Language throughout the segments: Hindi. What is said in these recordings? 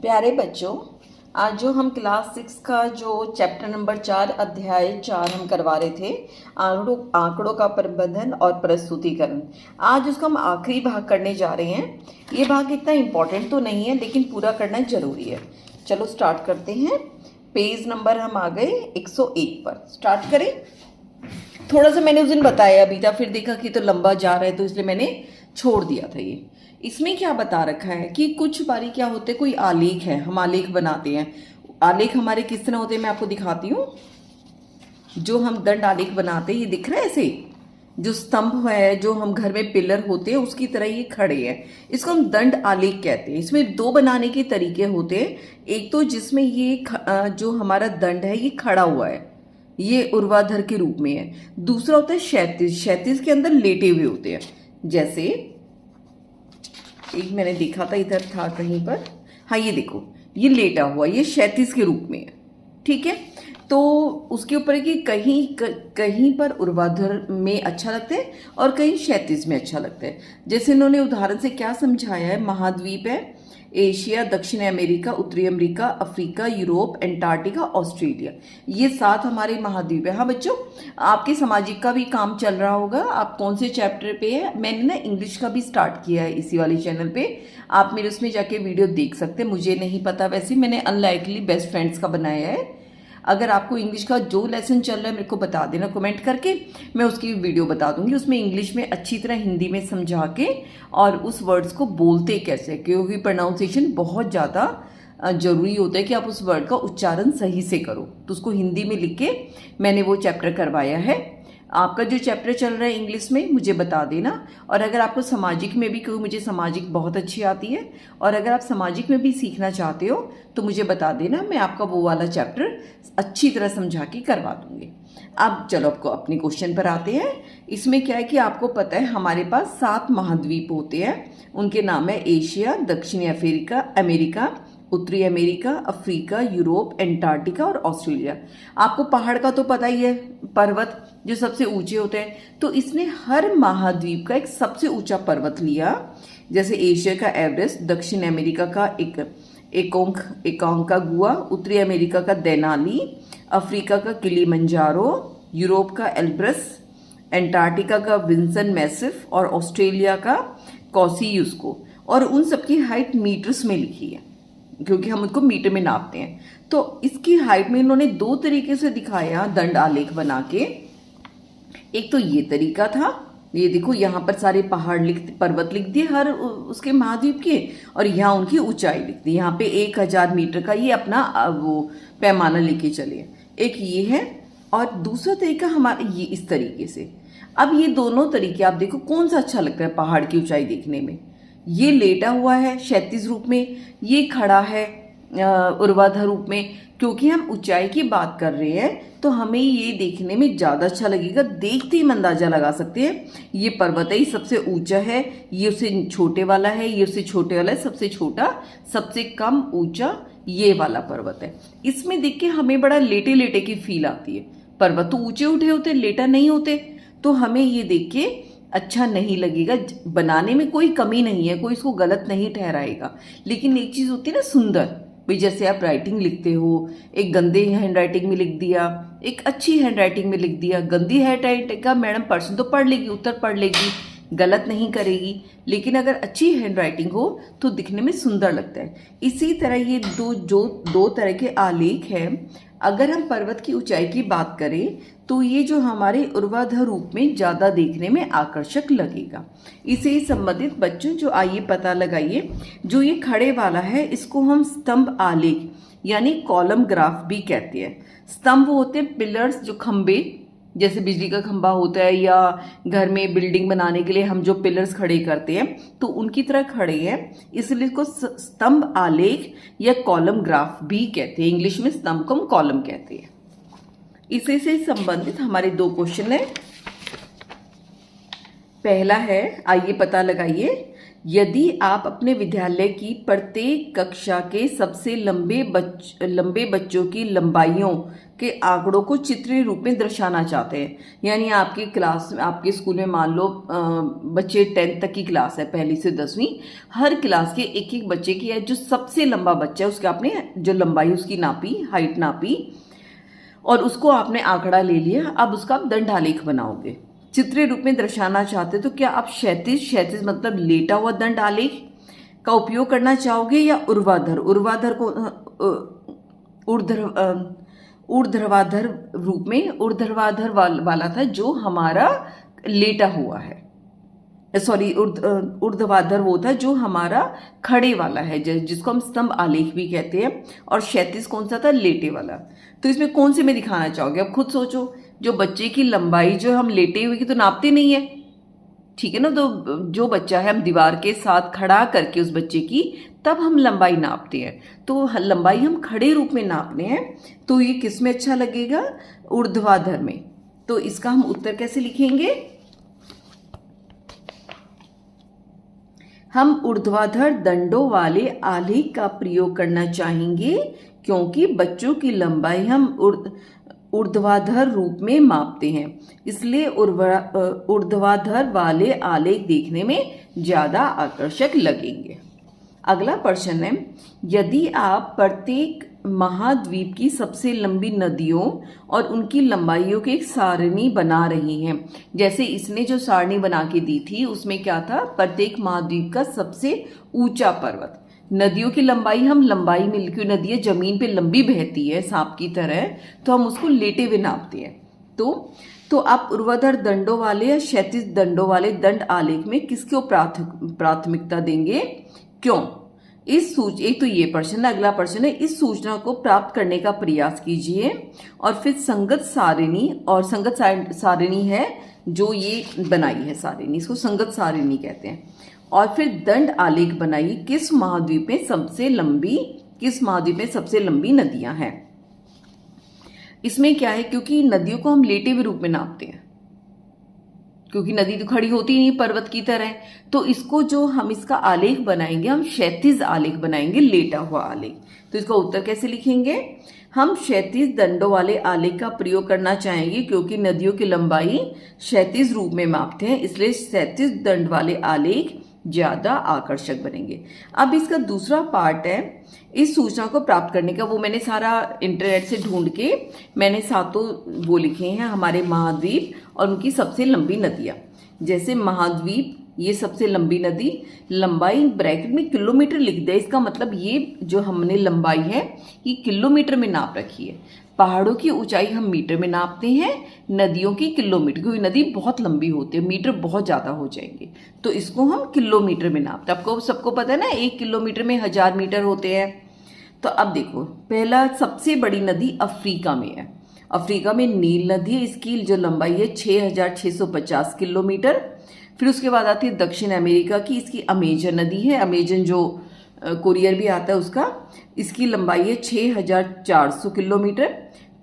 प्यारे बच्चों, आज जो हम क्लास 6 का जो चैप्टर नंबर 4 अध्याय 4 हम करवा रहे थे, आंकड़ों का प्रबंधन और प्रस्तुतिकरण। आज उसका हम आखिरी भाग करने जा रहे हैं। ये भाग इतना इम्पोर्टेंट तो नहीं है, लेकिन पूरा करना जरूरी है। चलो स्टार्ट करते हैं। पेज नंबर हम आ गए 101 पर। स्टार्ट करें। थोड़ा सा मैंने उस दिन बताया भी था, फिर देखा कि तो लंबा जा रहा है, तो इसलिए मैंने छोड़ दिया था। ये इसमें क्या बता रखा है कि कुछ बारी क्या होते हैं, कोई आलेख है, हम आलेख बनाते हैं। आलेख हमारे किस तरह होते हैं, मैं आपको दिखाती हूँ। जो हम दंड आलेख बनाते हैं, ये दिख रहा है ऐसे, जो स्तंभ है, जो हम घर में पिलर होते हैं उसकी तरह ये खड़े हैं। इसको हम दंड आलेख कहते हैं। इसमें दो बनाने के तरीके होते हैं। एक तो जिसमें ये जो हमारा दंड है ये खड़ा हुआ है, ये ऊर्ध्वाधर के रूप में है। दूसरा होता है क्षैतिज। क्षैतिज के अंदर लेटे हुए होते हैं। जैसे एक मैंने देखा था, इधर था कहीं पर, हाँ ये देखो, ये लेटा हुआ, ये क्षैतिज के रूप में है। ठीक है, तो उसके ऊपर है कि कहीं पर ऊर्ध्वाधर में अच्छा लगता है और कहीं क्षैतिज में अच्छा लगता है। जैसे इन्होंने उदाहरण से क्या समझाया है, महाद्वीप है एशिया, दक्षिण अमेरिका, उत्तरी America, Africa, Europe, Antarctica, Australia, ये 7 हमारे महाद्वीप है। हाँ बच्चों, आपके सामाजिक का भी काम चल रहा होगा। आप कौन से चैप्टर पे है? मैंने ना इंग्लिश का भी स्टार्ट किया है इसी वाले चैनल पे, आप मेरे उसमें जाके वीडियो देख सकते हैं। मुझे नहीं पता, वैसे मैंने अनलाइकली बेस्ट फ्रेंड्स का बनाया है। अगर आपको इंग्लिश का जो लेसन चल रहा है मेरे को बता देना कमेंट करके, मैं उसकी वीडियो बता दूंगी। उसमें इंग्लिश में अच्छी तरह हिंदी में समझा के और उस वर्ड्स को बोलते कैसे, क्योंकि प्रोनाउंसिएशन बहुत ज़्यादा जरूरी होता है कि आप उस वर्ड का उच्चारण सही से करो। तो उसको हिंदी में लिख के मैंने वो चैप्टर करवाया है। आपका जो चैप्टर चल रहा है इंग्लिश में मुझे बता देना। और अगर आपको सामाजिक में भी, क्योंकि मुझे सामाजिक बहुत अच्छी आती है, और अगर आप सामाजिक में भी सीखना चाहते हो तो मुझे बता देना, मैं आपका वो वाला चैप्टर अच्छी तरह समझा के करवा दूंगी। अब चलो आपको अपने क्वेश्चन पर आते हैं। इसमें क्या है कि आपको पता है हमारे पास 7 महाद्वीप होते हैं। उनके नाम है एशिया, दक्षिणी अमेरिका, उत्तरी अमेरिका, अफ्रीका, यूरोप, एंटार्क्टिका और ऑस्ट्रेलिया। आपको पहाड़ का तो पता ही है, पर्वत जो सबसे ऊंचे होते हैं। तो इसने हर महाद्वीप का एक सबसे ऊंचा पर्वत लिया। जैसे एशिया का एवरेस्ट, दक्षिण अमेरिका का एकोंकागुआ, उत्तरी अमेरिका का देनाली, अफ्रीका का किलिमंजारो, यूरोप का एल्ब्रस, एंटार्क्टिका का विंसन मैसिफ और ऑस्ट्रेलिया का कॉसियुस्को। और उन सबकी हाइट मीटर्स में लिखी है, क्योंकि हम उनको मीटर में नापते हैं। तो इसकी हाइट में इन्होंने 2 तरीके से दिखाया दंड आलेख बना के। एक तो ये तरीका था, ये देखो यहाँ पर सारे पर्वत लिख दिए हर उसके महाद्वीप के, और यहाँ उनकी ऊंचाई लिख दी। यहाँ पे 1000 मीटर का ये अपना वो पैमाना लेके चले। एक ये है, और दूसरा तरीका हमारा ये इस तरीके से। अब ये दोनों तरीके आप देखो कौन सा अच्छा लगता है पहाड़ की ऊंचाई देखने में। ये लेटा हुआ है क्षैतिज रूप में, ये खड़ा है ऊर्ध्वाधर रूप में। क्योंकि हम ऊंचाई की बात कर रहे हैं तो हमें ये देखने में ज्यादा अच्छा लगेगा। देखते ही हम अंदाजा लगा सकते हैं ये पर्वत ही सबसे ऊंचा है, ये उससे छोटे वाला है, ये उससे छोटे वाला है, सबसे छोटा, सबसे कम ऊंचा ये वाला पर्वत है। इसमें देख के हमें बड़ा लेटे लेटे की फील आती है। पर्वत तो ऊंचे उठे होते, लेटा नहीं होते, तो हमें ये देख के अच्छा नहीं लगेगा। बनाने में कोई कमी नहीं है, कोई इसको गलत नहीं ठहराएगा। लेकिन एक चीज होती है ना सुंदर, भाई जैसे आप राइटिंग लिखते हो, एक गंदे हैंड राइटिंग में लिख दिया, एक अच्छी हैंड राइटिंग में लिख दिया। गंदी हैंड राइटिंग का मैडम पर्सन तो पढ़ लेगी, उत्तर पढ़ लेगी, गलत नहीं करेगी। लेकिन अगर अच्छी हैंड राइटिंग हो तो दिखने में सुंदर लगता है। इसी तरह ये दो तरह के आलेख हैं। अगर हम पर्वत की ऊंचाई की बात करें तो ये जो हमारे ऊर्ध्वाधर रूप में ज्यादा देखने में आकर्षक लगेगा। इसे संबंधित बच्चों जो आइए पता लगाइए, जो ये खड़े वाला है इसको हम स्तंभ आलेख यानी कॉलम ग्राफ भी कहते हैं। स्तंभ होते हैं पिलर्स, जो खंबे, जैसे बिजली का खंबा होता है या घर में बिल्डिंग बनाने के लिए हम जो पिलर्स खड़े करते हैं तो उनकी तरह खड़े हैं, इसलिए इसको स्तंभ आलेख या कॉलम ग्राफ भी कहते हैं। इंग्लिश में स्तंभ को हम कॉलम कहते हैं। इसी से संबंधित हमारे 2 क्वेश्चन है। पहला है, आइए पता लगाइए यदि आप अपने विद्यालय की प्रत्येक कक्षा के सबसे लंबे बच्चों की लंबाइयों के आंकड़ों को चित्रीय रूप में दर्शाना चाहते हैं, यानी आपकी क्लास में, आपके स्कूल में मान लो बच्चे 10th तक की क्लास है, पहली से 10वीं, हर क्लास के एक एक बच्चे की है जो सबसे लंबा बच्चा है उसके आपने जो लंबाई उसकी नापी, हाइट नापी और उसको आपने आंकड़ा ले लिया। अब उसका आप दंड आलेख बनाओगे, चित्रीय रूप में दर्शाना चाहते तो क्या आप क्षैतिज मतलब लेटा हुआ दंड आलेख का उपयोग करना चाहोगे या ऊर्ध्वाधर को ऊर्ध्वाधर रूप में, ऊर्ध्वाधर वाला था जो हमारा लेटा हुआ है, सॉरी ऊर्ध्वाधर वो था जो हमारा खड़े वाला है जिसको हम स्तंभ आलेख भी कहते हैं, और क्षैतिज कौन सा था, लेटे वाला। तो इसमें कौन से में दिखाना चाहोगे, अब खुद सोचो। जो बच्चे की लंबाई जो हम लेटे हुए की तो नापते नहीं है, ठीक है ना, तो जो बच्चा है हम दीवार के साथ खड़ा करके उस बच्चे की तब हम लंबाई नापते हैं, तो लंबाई हम खड़े रूप में नापने हैं, तो ये किस में अच्छा लगेगा, ऊर्ध्वाधर में। तो इसका हम उत्तर कैसे लिखेंगे, हम ऊर्ध्वाधर दंडों वाले आलेख का प्रयोग करना चाहेंगे क्योंकि बच्चों की लंबाई हम ऊर्ध्वाधर रूप में मापते हैं, इसलिए ऊर्ध्वाधर वाले आलेख देखने में ज्यादा आकर्षक लगेंगे। अगला प्रश्न है, यदि आप प्रत्येक महाद्वीप की सबसे लंबी नदियों और उनकी लंबाइयों की एक सारणी बना रही हैं, जैसे इसने जो सारणी बना के दी थी उसमें क्या था, प्रत्येक महाद्वीप का सबसे ऊंचा पर्वत, नदियों की लंबाई हम लंबाई में, क्योंकि नदियां जमीन पे लंबी बहती है सांप की तरह, तो हम उसको लेटे हुए नापते हैं। तो आप ऊर्ध्वाधर दंडों वाले या क्षैतिज दंडों वाले दंड आलेख में किसको प्राथमिकता देंगे, क्यों। एक तो ये प्रश्न है। अगला प्रश्न है, इस सूचना को प्राप्त करने का प्रयास कीजिए और फिर संगत सारिणी है जो ये बनाई है सारिणी, इसको संगत सारिणी कहते हैं, और फिर दंड आलेख बनाइए किस महाद्वीप में सबसे लंबी नदियां हैं। इसमें क्या है, क्योंकि नदियों को हम लेटे हुए रूप में नापते हैं, क्योंकि नदी तो खड़ी होती नहीं पर्वत की तरह, तो इसको जो हम इसका आलेख बनाएंगे हम क्षैतिज आलेख बनाएंगे, लेटा हुआ आलेख। तो इसका उत्तर कैसे लिखेंगे, हम क्षैतिज दंडों वाले आलेख का प्रयोग करना चाहेंगे क्योंकि नदियों की लंबाई क्षैतिज रूप में मापते हैं, इसलिए क्षैतिज दंड वाले आलेख ज्यादा आकर्षक बनेंगे। अब इसका दूसरा पार्ट है, इस सूचना को प्राप्त करने का, वो मैंने सारा इंटरनेट से ढूंढ के मैंने सातों वो लिखे हैं हमारे महाद्वीप और उनकी सबसे लंबी नदियां। जैसे महाद्वीप, ये सबसे लंबी नदी, लंबाई ब्रैकेट में किलोमीटर लिख दिया, इसका मतलब ये जो हमने लंबाई है ये किलोमीटर में नाप रखी है। पहाड़ों की ऊंचाई हम मीटर में नापते हैं, नदियों की किलोमीटर, क्योंकि नदी बहुत लंबी होती है, मीटर बहुत ज़्यादा हो जाएंगे, तो इसको हम किलोमीटर में नापते हैं। आपको सबको पता है ना, 1 किलोमीटर में 1000 मीटर होते हैं। तो अब देखो, पहला सबसे बड़ी नदी अफ्रीका में है, अफ्रीका में नील नदी है, इसकी जो लंबाई है 6650 किलोमीटर। फिर उसके बाद आती है दक्षिण अमेरिका की, इसकी अमेजन नदी है, अमेजन जो कोरियर भी आता है उसका, इसकी लंबाई है 6400 किलोमीटर।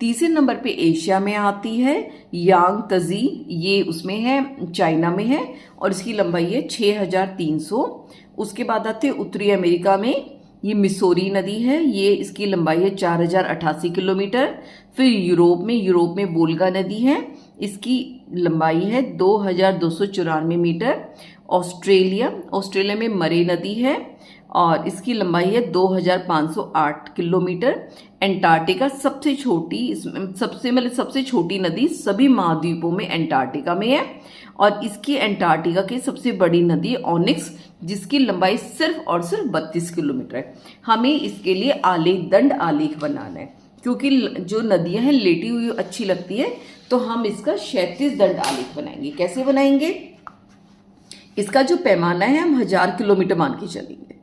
तीसरे नंबर पे एशिया में आती है यांग तजी, ये उसमें है, चाइना में है, और इसकी लंबाई है 6300। उसके बाद आते हैं उत्तरी अमेरिका में, ये मिसोरी नदी है, ये इसकी लंबाई है 4088 किलोमीटर। फिर यूरोप में वोल्गा नदी है, इसकी लंबाई है 2294 मीटर। ऑस्ट्रेलिया में मरे नदी है और इसकी लंबाई है 2508 किलोमीटर। एंटार्क्टिका सबसे छोटी नदी सभी महाद्वीपों में एंटार्क्टिका में है, और इसकी एंटार्क्टिका की सबसे बड़ी नदी ओनिक्स, जिसकी लंबाई सिर्फ और सिर्फ 32 किलोमीटर है। हमें इसके लिए दंड आलेख बनाना है, क्योंकि जो नदियां हैं लेटी हुई अच्छी लगती है, तो हम इसका क्षैतिज दंड आलेख बनाएंगे। कैसे बनाएंगे, इसका जो पैमाना है हम 1000 किलोमीटर मान के चलेंगे,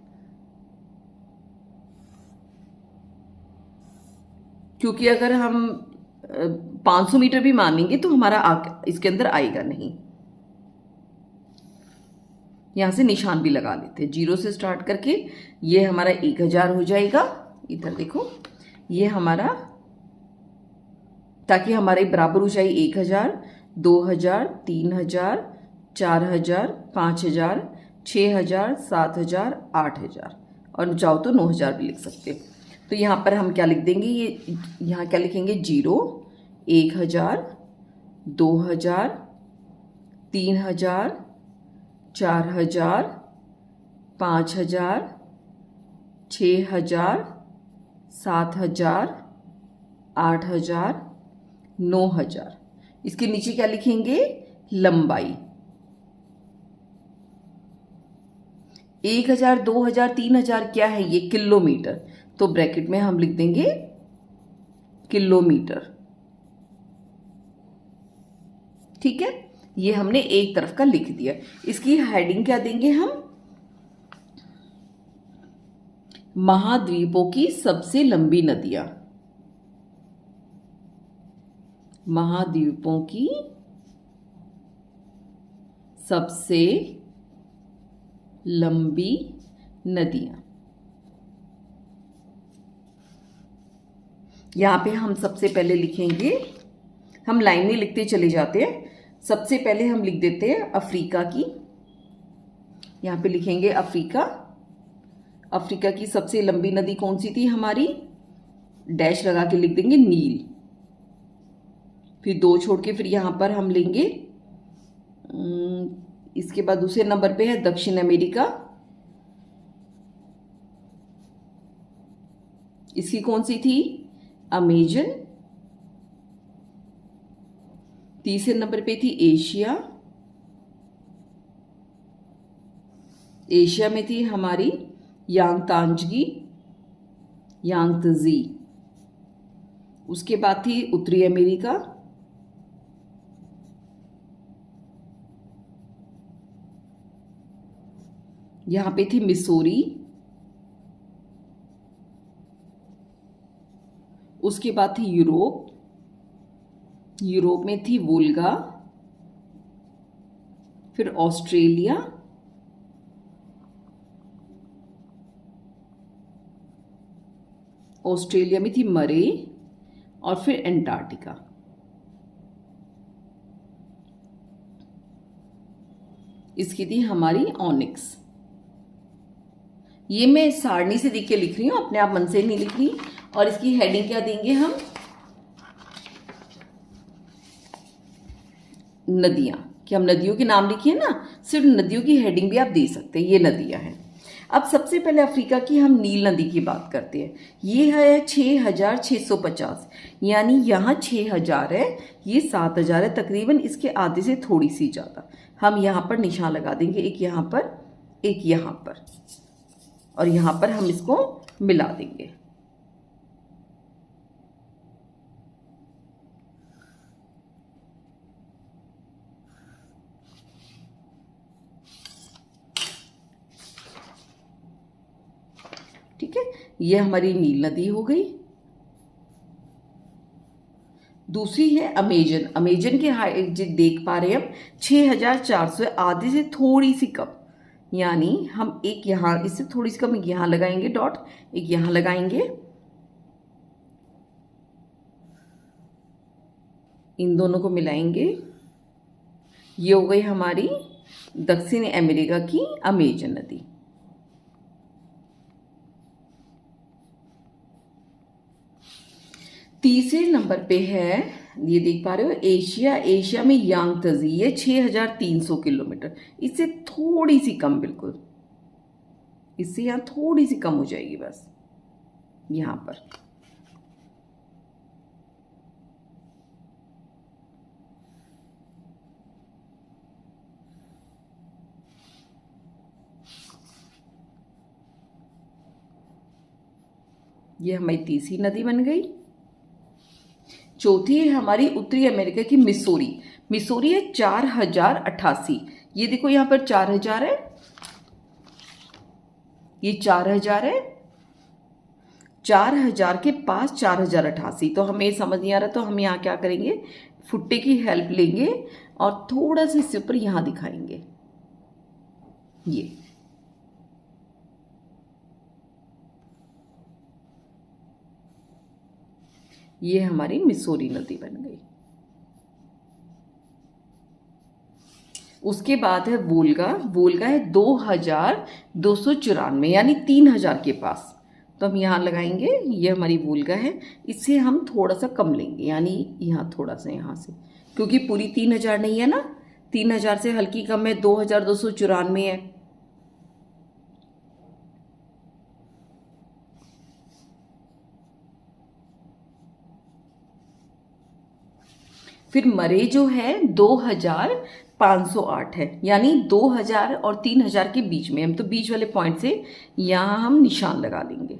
क्योंकि अगर हम 500 मीटर भी मानेंगे तो हमारा इसके अंदर आएगा नहीं। यहां से निशान भी लगा लेते हैं, 0 से स्टार्ट करके ये हमारा 1000 हो जाएगा। इधर देखो, ये हमारा, ताकि हमारे बराबर ऊंचाई 1000, 2000, 3000, 4000, 5000, 6,000, 7,000, 8,000 और चाहो तो 9,000 भी लिख सकते हो। तो यहाँ पर हम क्या लिख देंगे, ये यहाँ क्या लिखेंगे, 0, 1,000, 2,000, 3,000, 4,000, 5,000, 6,000, 7,000, 8,000, 9,000। इसके नीचे क्या लिखेंगे, लंबाई। 1,000, 2,000, 3,000 क्या है, ये किलोमीटर, तो ब्रैकेट में हम लिख देंगे किलोमीटर। ठीक है, ये हमने एक तरफ का लिख दिया। इसकी हेडिंग क्या देंगे हम, महाद्वीपों की सबसे लंबी नदियां। महाद्वीपों की सबसे लंबी नदियां। यहां पे हम सबसे पहले लिखेंगे, हम लाइन में लिखते चले जाते हैं। सबसे पहले हम लिख देते हैं अफ्रीका की। यहां पे लिखेंगे अफ्रीका। अफ्रीका की सबसे लंबी नदी कौन सी थी हमारी, डैश लगा के लिख देंगे नील। फिर 2 छोड़ के फिर यहां पर हम लेंगे, इसके बाद दूसरे नंबर पे है दक्षिण अमेरिका। इसकी कौन सी थी, अमेजन। तीसरे नंबर पे थी एशिया। एशिया में थी हमारी यांगतांजगी, यांगत्जी। उसके बाद थी उत्तरी अमेरिका। यहां पे थी मिसौरी। उसके बाद थी यूरोप। यूरोप में थी वोल्गा। फिर ऑस्ट्रेलिया। ऑस्ट्रेलिया में थी मरे। और फिर एंटार्क्टिका। इसकी थी हमारी ऑनिक्स। ये मैं सारणी से देख के लिख रही हूं, अपने आप मन से नहीं लिख रही। और इसकी हेडिंग क्या देंगे हम, नदियां, कि हम नदियों के नाम लिखिए ना, सिर्फ नदियों की हेडिंग भी आप दे सकते हैं, ये नदियां हैं। अब सबसे पहले अफ्रीका की हम नील नदी की बात करते हैं। ये है 6,650, यानी यहाँ 6,000 है, ये 7,000 है, तकरीबन इसके आधे से थोड़ी सी ज़्यादा। हम यहाँ पर निशान लगा देंगे, एक यहाँ पर, एक यहाँ पर, और यहाँ पर हम इसको मिला देंगे। ठीक है, ये हमारी नील नदी हो गई। दूसरी है अमेजन। अमेजन की हाइट देख पा रहे हैं हम 6,400, आधे से थोड़ी सी कम, यानी हम एक यहां, इससे थोड़ी सी कम यहां लगाएंगे डॉट, एक यहां लगाएंगे। इन दोनों को मिलाएंगे, ये हो गई हमारी दक्षिण अमेरिका की अमेजन नदी। तीसरे नंबर पे है, ये देख पा रहे हो, एशिया। एशिया में यांगत्जी, ये 6,300 किलोमीटर, इससे थोड़ी सी कम, बिल्कुल इससे यहाँ थोड़ी सी कम हो जाएगी बस, यहाँ पर। ये हमारी तीसरी नदी बन गई। चौथी है हमारी उत्तरी अमेरिका की मिसौरी। मिसौरी है 4,088, ये देखो यहां पर 4,000 है, ये 4,000 है, 4,000 के पास 4,088, तो हमें समझ नहीं आ रहा, तो हम यहाँ क्या करेंगे, फुट्टे की हेल्प लेंगे और थोड़ा सा इससे ऊपर यहां दिखाएंगे। ये हमारी मिसौरी नदी बन गई। उसके बाद है वोल्गा। वोल्गा है 2294 यानी 3000 के पास। तो हम यहाँ लगाएंगे, ये हमारी वोल्गा है। इससे हम थोड़ा सा कम लेंगे, यानी यहाँ थोड़ा सा, यहाँ से, क्योंकि पूरी 3000 नहीं है ना, 3000 से हल्की कम है, 2294 है। फिर मरे जो है 2508 है, यानी 2000 और 3000 के बीच में। हम तो बीच वाले पॉइंट से यहाँ हम निशान लगा लेंगे।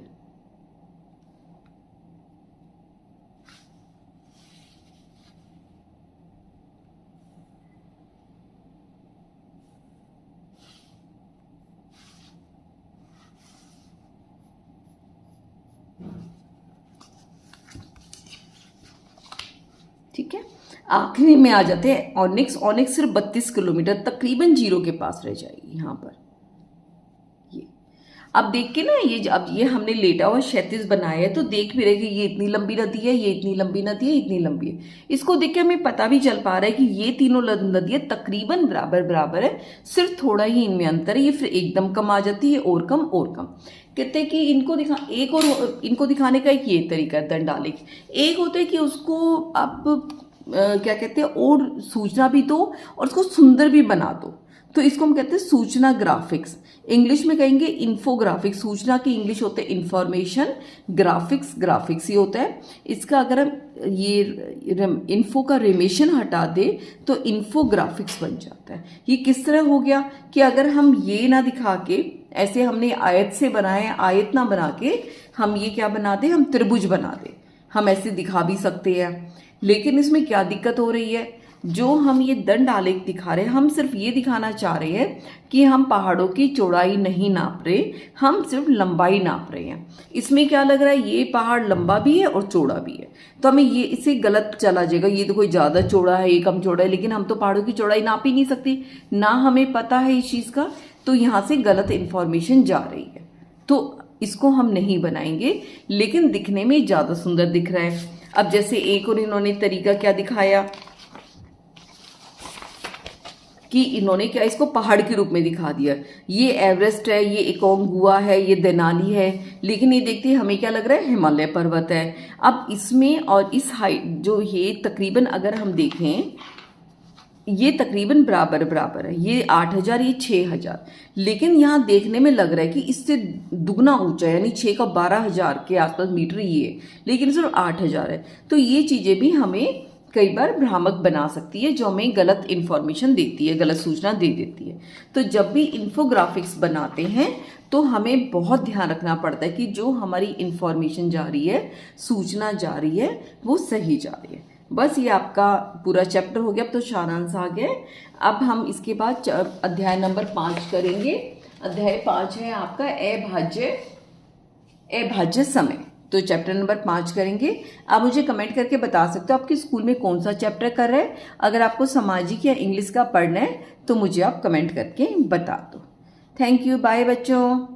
ठीक है, आखिरी में आ जाते हैं ऑनिक्स। ऑनिक्स सिर्फ 32 किलोमीटर, तकरीबन जीरो के पास रह जाएगी यहाँ पर। ये अब देख के ना, अब ये हमने लेटा हुआ क्षैतिज बनाया है, तो देख भी रहे कि ये इतनी लंबी नदी है, ये इतनी लंबी नदी है, इतनी लंबी है। इसको देख के हमें पता भी चल पा रहा है कि ये तीनों नदियाँ तकरीबन बराबर बराबर है, सिर्फ थोड़ा ही इनमें अंतर है। ये फिर एकदम कम आ जाती है, और कम और कम। कहते हैं कि इनको दिखाने का एक ये तरीका है दंडालेख। एक होता है कि उसको आप क्या कहते हैं, और सूचना भी दो और उसको सुंदर भी बना दो, तो इसको हम कहते हैं सूचना ग्राफिक्स। इंग्लिश में कहेंगे इन्फोग्राफिक्स। सूचना की इंग्लिश होते हैं इंफॉर्मेशन, ग्राफिक्स ही होता है इसका। अगर हम ये इन्फो का रिमेशन हटा दे तो इन्फोग्राफिक्स बन जाता है। ये किस तरह हो गया कि अगर हम ये ना दिखा के, ऐसे हमने आयत से बनाए, आयत ना बना के हम ये क्या बना दे, हम त्रिभुज बना दे। हम ऐसे दिखा भी सकते हैं, लेकिन इसमें क्या दिक्कत हो रही है, जो हम ये दंड आलेख दिखा रहे हैं, हम सिर्फ ये दिखाना चाह रहे हैं कि हम पहाड़ों की चौड़ाई नहीं नाप रहे, हम सिर्फ लंबाई नाप रहे हैं। इसमें क्या लग रहा है, ये पहाड़ लंबा भी है और चौड़ा भी है, तो हमें ये इसे गलत चला जाएगा। ये तो कोई ज़्यादा चौड़ा है, ये कम चौड़ा है, लेकिन हम तो पहाड़ों की चौड़ाई नाप ही नहीं सकते, ना हमें पता है इस चीज़ का, तो यहाँ से गलत इन्फॉर्मेशन जा रही है। तो इसको हम नहीं बनाएंगे, लेकिन दिखने में ज़्यादा सुंदर दिख रहा है। अब जैसे एक और इन्होंने तरीका क्या दिखाया कि इन्होंने क्या, इसको पहाड़ के रूप में दिखा दिया। ये एवरेस्ट है, ये एकोंगुआ है, ये देनाली है, लेकिन ये देखते हैं हमें क्या लग रहा है, हिमालय पर्वत है। अब इसमें और इस हाइट जो ये तकरीबन अगर हम देखें, ये तकरीबन बराबर बराबर है, ये 8000, ये 6000, लेकिन यहाँ देखने में लग रहा है कि इससे दुगना ऊंचा है, यानी 6 का 12000 के आसपास मीटर ये है, लेकिन सिर्फ 8000 है। तो ये चीज़ें भी हमें कई बार भ्रामक बना सकती है, जो हमें गलत इन्फॉर्मेशन देती है, गलत सूचना दे देती है। तो जब भी इन्फोग्राफिक्स बनाते हैं तो हमें बहुत ध्यान रखना पड़ता है कि जो हमारी इन्फॉर्मेशन जा रही है, सूचना जा रही है, वो सही जा रही है। बस ये आपका पूरा चैप्टर हो गया, अब तो सारांश आ गया। अब हम इसके बाद अध्याय नंबर 5 करेंगे। अध्याय 5 है आपका अभाज्य समय। तो चैप्टर नंबर 5 करेंगे। आप मुझे कमेंट करके बता सकते हो आपके स्कूल में कौन सा चैप्टर कर रहे हैं। अगर आपको सामाजिक या इंग्लिश का पढ़ना है तो मुझे आप कमेंट करके बता दो। थैंक यू, बाय बच्चों।